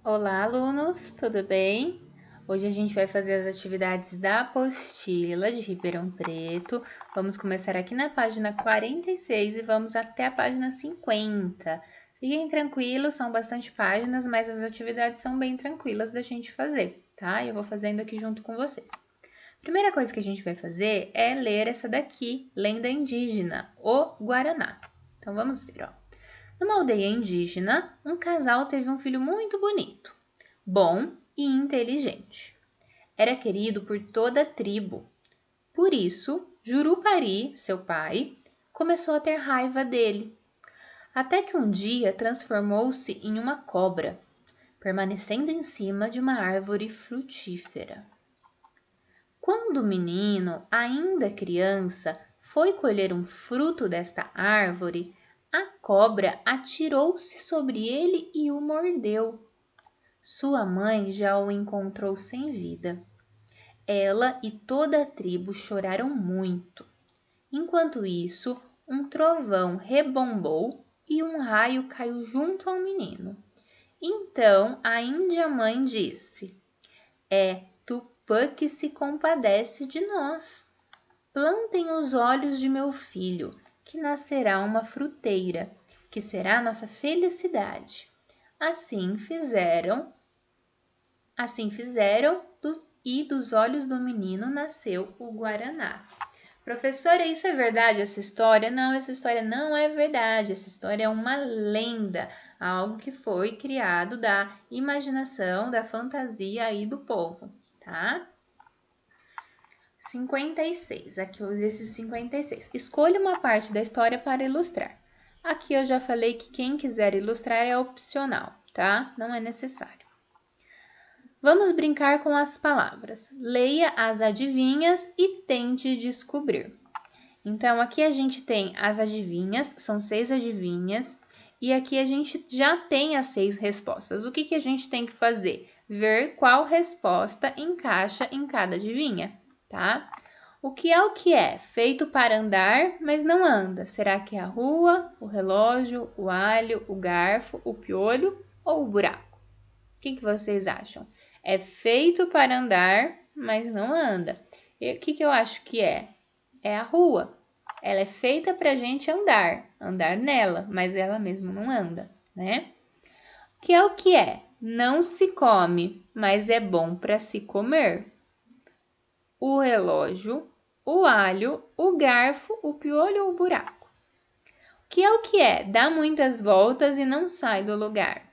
Olá, alunos, tudo bem? Hoje a gente vai fazer as atividades da apostila de Ribeirão Preto. Vamos começar aqui na página 46 e vamos até a página 50. Fiquem tranquilos, são bastante páginas, mas as atividades são bem tranquilas da gente fazer, tá? Eu vou fazendo aqui junto com vocês. Primeira coisa que a gente vai fazer é ler essa daqui, Lenda Indígena, o Guaraná. Então vamos ver, ó. Numa aldeia indígena, um casal teve um filho muito bonito, bom e inteligente. Era querido por toda a tribo. Por isso, Jurupari, seu pai, começou a ter raiva dele. Até que um dia transformou-se em uma cobra, permanecendo em cima de uma árvore frutífera. Quando o menino, ainda criança, foi colher um fruto desta árvore, a cobra atirou-se sobre ele e o mordeu. Sua mãe já o encontrou sem vida. Ela e toda a tribo choraram muito. Enquanto isso, um trovão rebombou e um raio caiu junto ao menino. Então a índia mãe disse: É Tupã que se compadece de nós. Plantem os olhos de meu filho, que nascerá uma fruteira, que será nossa felicidade. Assim fizeram e dos olhos do menino nasceu o Guaraná. Professora, isso é verdade, essa história? Não, essa história não é verdade. Essa história é uma lenda, algo que foi criado da imaginação, da fantasia aí do povo, tá? 56, aqui o exercício 56. Escolha uma parte da história para ilustrar. Aqui eu já falei que quem quiser ilustrar é opcional, tá? Não é necessário. Vamos brincar com as palavras. Leia as adivinhas e tente descobrir. Então, aqui a gente tem as adivinhas, são 6 adivinhas, e aqui a gente já tem as 6 respostas. O que a gente tem que fazer? Ver qual resposta encaixa em cada adivinha, tá? O que é o que é? Feito para andar, mas não anda. Será que é a rua, o relógio, o alho, o garfo, o piolho ou o buraco? O que vocês acham? É feito para andar, mas não anda. E o que eu acho que é? É a rua. Ela é feita para a gente andar nela, mas ela mesma não anda, né? Que é o que é? Não se come, mas é bom para se comer. O relógio, o alho, o garfo, o piolho ou o buraco. Que é o que é? Dá muitas voltas e não sai do lugar.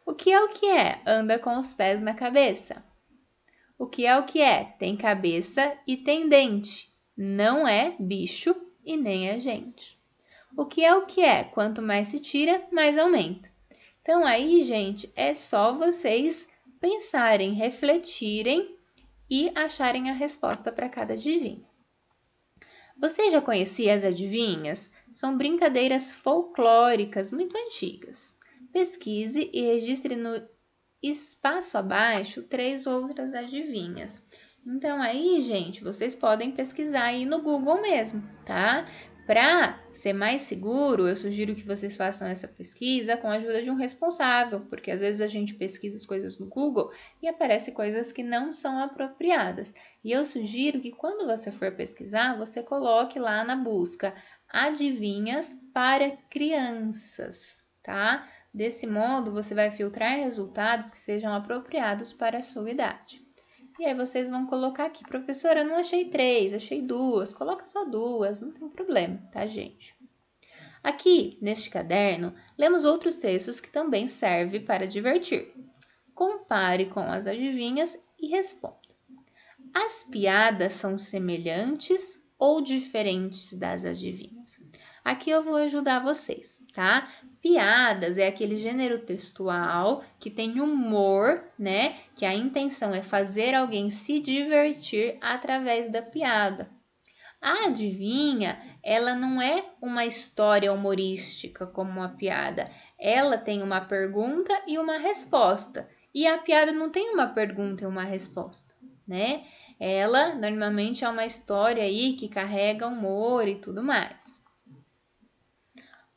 O que é o que é? Anda com os pés na cabeça. O que é o que é? Tem cabeça e tem dente. Não é bicho e nem é gente. O que é o que é? Quanto mais se tira, mais aumenta. Então aí, gente, é só vocês pensarem, refletirem e acharem a resposta para cada adivinha. Você já conhecia as adivinhas? São brincadeiras folclóricas muito antigas. Pesquise e registre no espaço abaixo 3 outras adivinhas. Então aí, gente, vocês podem pesquisar aí no Google mesmo, tá? Para ser mais seguro, eu sugiro que vocês façam essa pesquisa com a ajuda de um responsável, porque às vezes a gente pesquisa as coisas no Google e aparece coisas que não são apropriadas. E eu sugiro que quando você for pesquisar, você coloque lá na busca adivinhas para crianças, tá? Desse modo, você vai filtrar resultados que sejam apropriados para a sua idade. E aí vocês vão colocar aqui, professora, eu não achei 3, achei 2. Coloca só 2, não tem problema, tá, gente? Aqui, neste caderno, lemos outros textos que também servem para divertir. Compare com as adivinhas e responda. As piadas são semelhantes ou diferentes das adivinhas? Aqui eu vou ajudar vocês, tá? Piadas é aquele gênero textual que tem humor, né? Que a intenção é fazer alguém se divertir através da piada. A adivinha, ela não é uma história humorística como uma piada. Ela tem uma pergunta e uma resposta. E a piada não tem uma pergunta e uma resposta, né? Ela normalmente é uma história aí que carrega humor e tudo mais.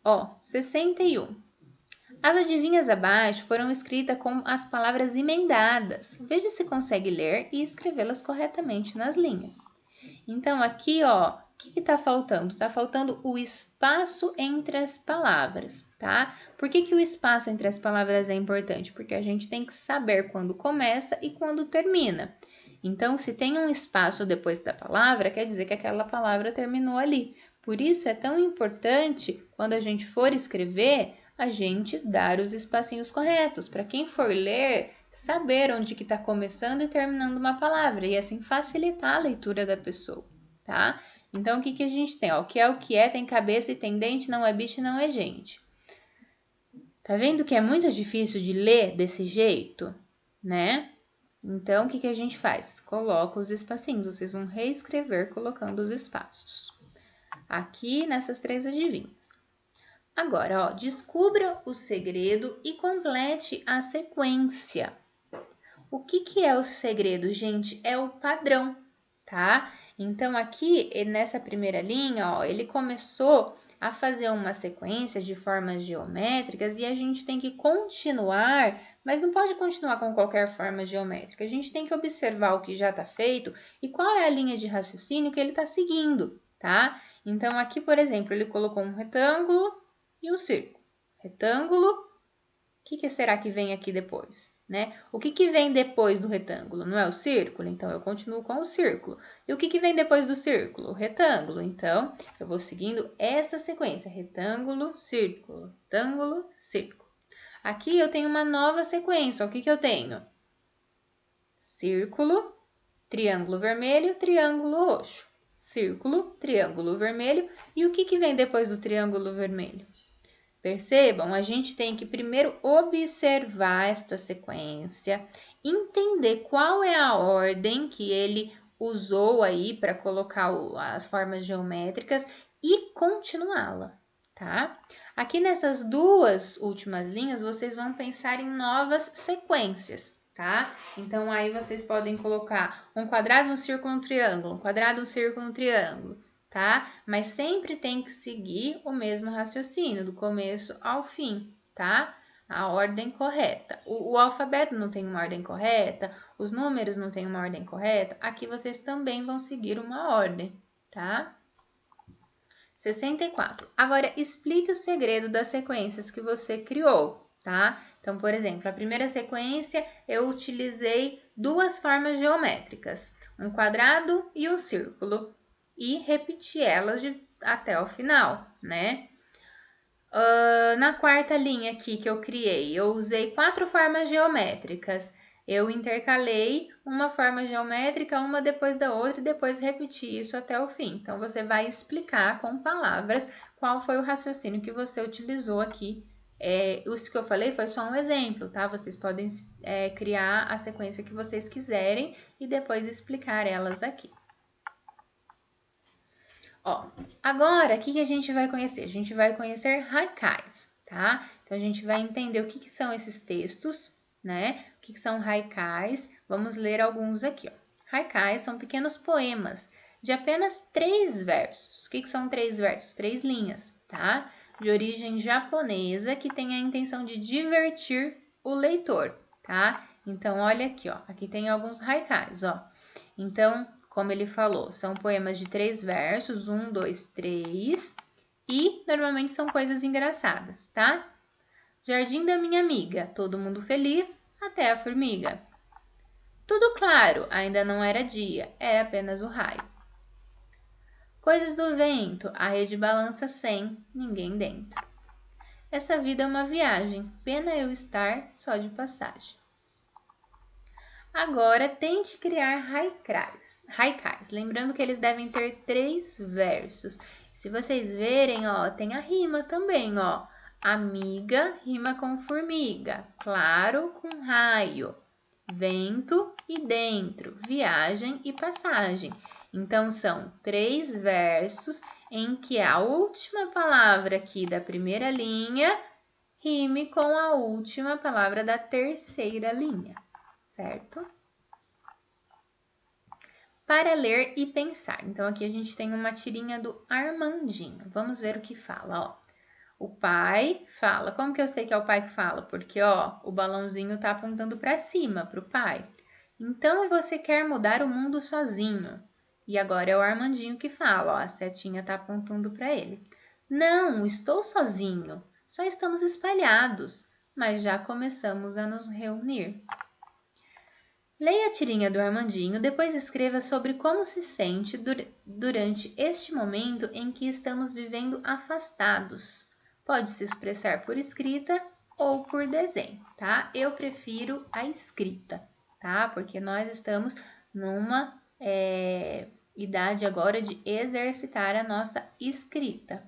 Ó, 61. As adivinhas abaixo foram escritas com as palavras emendadas. Veja se consegue ler e escrevê-las corretamente nas linhas. Então, aqui, ó, o que está faltando? Está faltando o espaço entre as palavras, tá? Por que o espaço entre as palavras é importante? Porque a gente tem que saber quando começa e quando termina. Então, se tem um espaço depois da palavra, quer dizer que aquela palavra terminou ali. Por isso, é tão importante, quando a gente for escrever, a gente dar os espacinhos corretos. Para quem for ler, saber onde que está começando e terminando uma palavra e assim facilitar a leitura da pessoa, tá? Então, o que a gente tem? Ó, o que é, tem cabeça e tem dente, não é bicho e não é gente. Tá vendo que é muito difícil de ler desse jeito, né? Então, o que a gente faz? Coloca os espacinhos, vocês vão reescrever colocando os espaços. Aqui nessas 3 adivinhas. Agora, ó, descubra o segredo e complete a sequência. O que é o segredo, gente? É o padrão, tá? Então, aqui, nessa primeira linha, ó, ele começou a fazer uma sequência de formas geométricas e a gente tem que continuar, mas não pode continuar com qualquer forma geométrica. A gente tem que observar o que já está feito e qual é a linha de raciocínio que ele está seguindo, tá? Então, aqui, por exemplo, ele colocou um retângulo e um círculo. Retângulo, o que será que vem aqui depois? Né? O que vem depois do retângulo? Não é o círculo? Então, eu continuo com o círculo. E o que vem depois do círculo? O retângulo. Então, eu vou seguindo esta sequência. Retângulo, círculo, retângulo, círculo. Aqui eu tenho uma nova sequência. O que eu tenho? Círculo, triângulo vermelho, triângulo roxo. Círculo, triângulo vermelho. E o que vem depois do triângulo vermelho? Percebam, a gente tem que primeiro observar esta sequência, entender qual é a ordem que ele usou aí para colocar as formas geométricas e continuá-la, tá? Aqui nessas 2 últimas linhas, vocês vão pensar em novas sequências, tá? Então, aí vocês podem colocar um quadrado, um círculo, um triângulo, um quadrado, um círculo, um triângulo, tá? Mas sempre tem que seguir o mesmo raciocínio, do começo ao fim, tá? A ordem correta. O alfabeto não tem uma ordem correta, os números não têm uma ordem correta, aqui vocês também vão seguir uma ordem, tá? 64. Agora, explique o segredo das sequências que você criou, tá? Então, por exemplo, a primeira sequência eu utilizei 2 formas geométricas, um quadrado e um círculo, e repeti elas até o final, né? Na 4ª linha aqui que eu criei, eu usei 4 formas geométricas. Eu intercalei uma forma geométrica, uma depois da outra, e depois repeti isso até o fim. Então, você vai explicar com palavras qual foi o raciocínio que você utilizou aqui. Isso que eu falei foi só um exemplo, tá? Vocês podem criar a sequência que vocês quiserem e depois explicar elas aqui. Ó, agora, o que a gente vai conhecer? A gente vai conhecer haikais, tá? Então, a gente vai entender o que são esses textos, né? O que são haikais? Vamos ler alguns aqui, ó. Haikais são pequenos poemas de apenas 3 versos. O que são 3 versos? 3 linhas, tá? De origem japonesa, que tem a intenção de divertir o leitor, tá? Então, olha aqui, ó. Aqui tem alguns haikais, ó. Então, como ele falou, são poemas de 3 versos, 1, 2, 3, e normalmente são coisas engraçadas, tá? Jardim da minha amiga, todo mundo feliz, até a formiga. Tudo claro, ainda não era dia, era apenas o raio. Coisas do vento, a rede balança sem ninguém dentro. Essa vida é uma viagem, pena eu estar só de passagem. Agora, tente criar haikais, lembrando que eles devem ter 3 versos. Se vocês verem, ó, tem a rima também, ó. Amiga rima com formiga, claro com raio, vento e dentro, viagem e passagem. Então, são 3 versos em que a última palavra aqui da primeira linha rime com a última palavra da terceira linha. Certo? Para ler e pensar. Então, aqui a gente tem uma tirinha do Armandinho. Vamos ver o que fala, ó. O pai fala. Como que eu sei que é o pai que fala? Porque, ó, o balãozinho tá apontando para cima, para o pai. Então, você quer mudar o mundo sozinho. E agora é o Armandinho que fala, ó, a setinha tá apontando para ele. Não, estou sozinho. Só estamos espalhados, mas já começamos a nos reunir. Leia a tirinha do Armandinho, depois escreva sobre como se sente durante este momento em que estamos vivendo afastados. Pode se expressar por escrita ou por desenho, tá? Eu prefiro a escrita, tá? Porque nós estamos numa idade agora de exercitar a nossa escrita,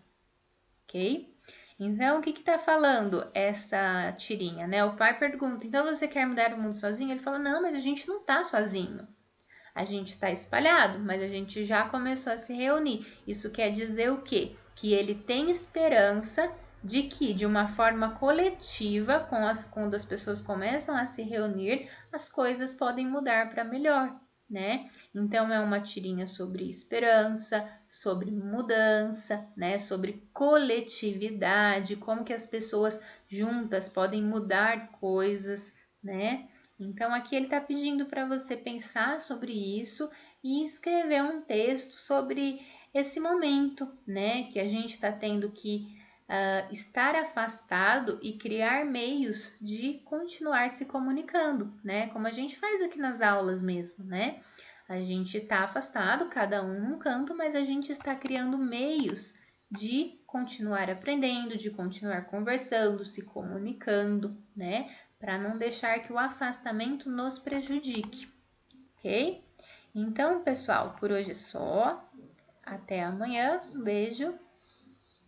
ok? Então, o que está falando essa tirinha, né? O pai pergunta, então você quer mudar o mundo sozinho? Ele fala, não, mas a gente não está sozinho. A gente está espalhado, mas a gente já começou a se reunir. Isso quer dizer o quê? Que ele tem esperança de que, de uma forma coletiva, quando as pessoas começam a se reunir, as coisas podem mudar para melhor, né? Então, é uma tirinha sobre esperança, sobre mudança, né? Sobre coletividade, como que as pessoas juntas podem mudar coisas, né? Então, aqui ele está pedindo para você pensar sobre isso e escrever um texto sobre esse momento, né? Que a gente está tendo que estar afastado e criar meios de continuar se comunicando, né? Como a gente faz aqui nas aulas mesmo, né? A gente está afastado, cada um num canto, mas a gente está criando meios de continuar aprendendo, de continuar conversando, se comunicando, né? Para não deixar que o afastamento nos prejudique, ok? Então, pessoal, por hoje é só. Até amanhã. Um beijo.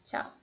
Tchau.